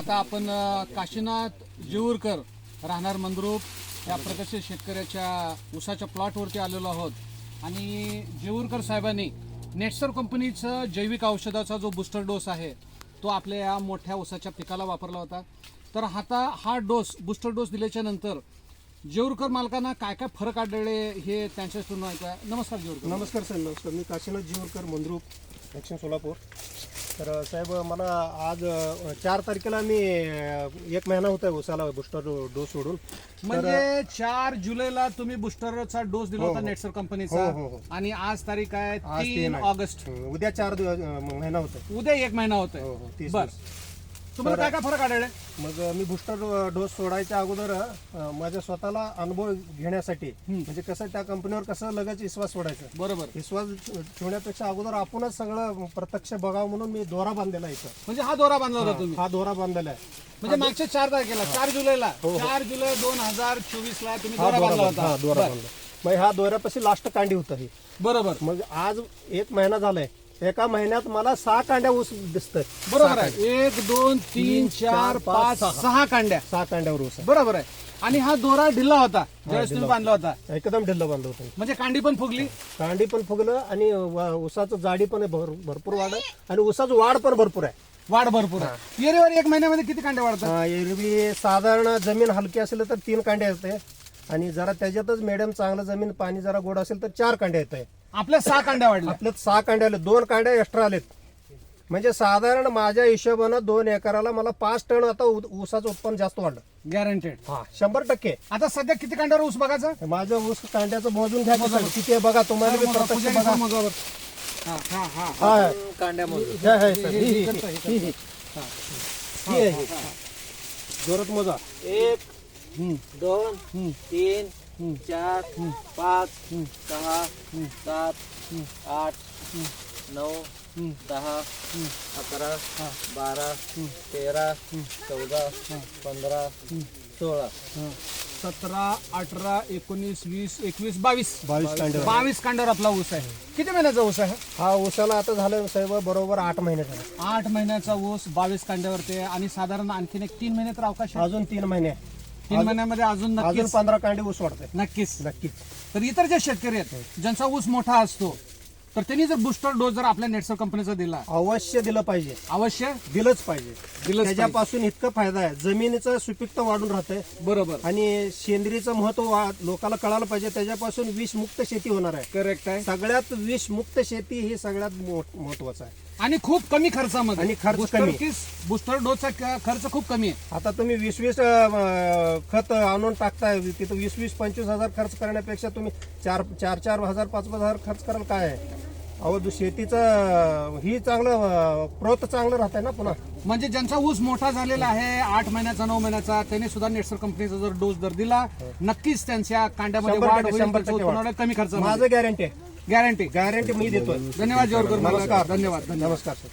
आता आपण काशीनाथ जेऊरकर राहणार मंद्रुप या प्रगतशील शेतकऱ्याच्या ऊसाच्या प्लॉटवरती आलेलो आहोत आणि जेऊरकर साहेबांनी नेटसर कंपनीचं जैविक औषधाचा जो बूस्टर डोस आहे तो आपल्या या मोठ्या ऊसाच्या पिकाला वापरला होता। तर आता हा डोस बूस्टर डोस दिल्याच्या नंतर जेऊरकर मालकांना काय काय फरक आढळले हे त्यांच्याकडून ऐकूया। नमस्कार जेऊरकर। नमस्कार साहेब, नमस्कार। मी काशीनाथ जेऊरकर मंद्रुप, दक्षिण सोलापूर। तर साहेब मला आज 4 तारखेला मी 1 महिना होता उसाला बूस्टर डोस सोडून। म्हणजे 4 जुलैला तुम्ही बूस्टरचा डोस दिला होता नेटसर कंपनीचा आणि आज तारीख आहे 3 ऑगस्ट। उद्या 4 महिना होता, उद्या 1 महिना होतोय। बरं, तुम्हाला काय काय फरक आढळले? मग मी बूस्टर डोस सोडायच्या अगोदर माझ्या स्वतःला अनुभव घेण्यासाठी म्हणजे कसं त्या कंपनीवर कसं लगेच विश्वास सोडायचा, बरोबर, विश्वास ठेवण्यापेक्षा अगोदर आपणच सगळं प्रत्यक्ष बघावं म्हणून मी दोरा बांधलेला आहे इथं। म्हणजे हा दोरा बांधला होता तुम्ही? हा दोरा बांधलेला आहे म्हणजे मागच्या 4 तारखेला 4 जुलैला 4 जुलै 2024 ला तुम्ही दोरा बांधला होता? हा दोरा बांधला। मग ह्या दोऱ्यापाशी लास्ट कांडी होता ही, बरोबर। मग आज 1 महिना झालाय, एका महिन्यात मला 6 कांड्या ऊस दिसतोय। बरोबर आहे, 1 2 3 4 5 6 कांड्या, 6 कांड्यावर ऊस आहे। बरोबर आहे। आणि हा दोरा ढिल्ला होता ज्यावेळेस तुम्ही बांधला होता? एकदम ढिल्ल बांधलं होतं, म्हणजे कांडी पण फुगली, कांडी पण फुगलं आणि ऊसाचं जाडी पण भरपूर वाढ आहे आणि ऊसाचं वाढ पण भरपूर आहे, वाढ भरपूर आहे। एरवीवर 1 महिन्यामध्ये किती कांड्या वाढतात? एरवी साधारण जमीन हलकी असेल तर 3 कांड्या येते आणि जरा त्याच्यातच मिडियम चांगलं जमीन पाणी जरा गोड असेल तर 4 कांड्या येत आहे। आपल्या 6 कांड्या वाढल्या, आपल्यात 6 कांड्या आले, 2 कांड्या एक्स्ट्रा आलेत। म्हणजे साधारण माझ्या हिशोबानं 2 एकराला मला 5 टन आता ऊसाचं उत्पन्न जास्त वाढलं, गॅरंटेड। हा 100%। आता सध्या किती कांड्यावर ऊस बघायचा? माझ्या ऊस कांड्याचं मोजून घ्या किती आहे बघा, तुम्हाला बी प्रत्यक्ष बघा। हा हा हा हा कांड्या हे आहे सर, ही आहे, जोरात मोजा। 1 2 3 4 5 6 7 8 9 10 11 12 13 14 15 16 17 18 19 20 21 22 कांड्या। 22 कांड्यावर आपला ऊस आहे। किती महिन्याचा ऊस आहे हा ऊसाला आता झालं साहेब बरोबर 8 महिने झाले। 8 महिन्याचा ऊस 22 कांड्यावरती आहे आणि साधारण आणखीन एक 3 महिने तर अवकाश आहे। अजून 3 महिने, 3 महिन्यामध्ये अजून अजून नक्कीच 15 कांडे ऊस वाढते, नक्कीच नक्कीच। तर इतर जे शेतकरी आहेत ज्यांचा ऊस मोठा असतो तर त्यांनी जर बूस्टर डोस जर आपल्या नेटसर कंपनीचा दिला, अवश्य दिलं पाहिजे, अवश्य दिलंच पाहिजे। दिलंच त्याच्यापासून इतकं फायदा आहे, जमिनीचं सुपीकता वाढून राहते, बरोबर आणि सेंद्रियचं महत्व लोकांना कळायला पाहिजे। त्याच्यापासून विषमुक्त शेती होणार आहे। करेक्ट आहे। सगळ्यात विषमुक्त शेती ही सगळ्यात महत्वाचं आहे आणि खूप कमी खर्चामध्ये, आणि खर्च कमी। बूस्टर डोसचा खर्च खूप कमी आहे। आता तुम्ही 20 खत आणून टाकताय तिथं 20 25 हजार खर्च करण्यापेक्षा तुम्ही 4 हजार 5 हजार खर्च कराल काय आहे? अहो शेतीचं ही चांगलं प्रत चांगलं राहत आहे ना पुन्हा। म्हणजे ज्यांचा ऊस मोठा झालेला आहे 8 महिन्याचा 9 महिन्याचा त्यांनी सुद्धा नेटसर कंपनीचा जर डोस जर दिला नक्कीच त्यांच्या कांड्यामध्ये वाढ होईल, त्यांचं उत्पन्न कमी खर्च, माझं गॅरंटी आहे, गॅरंटी मी देतोय। धन्यवाद जेऊरकर। नमस्कार, धन्यवाद। नमस्कार सर।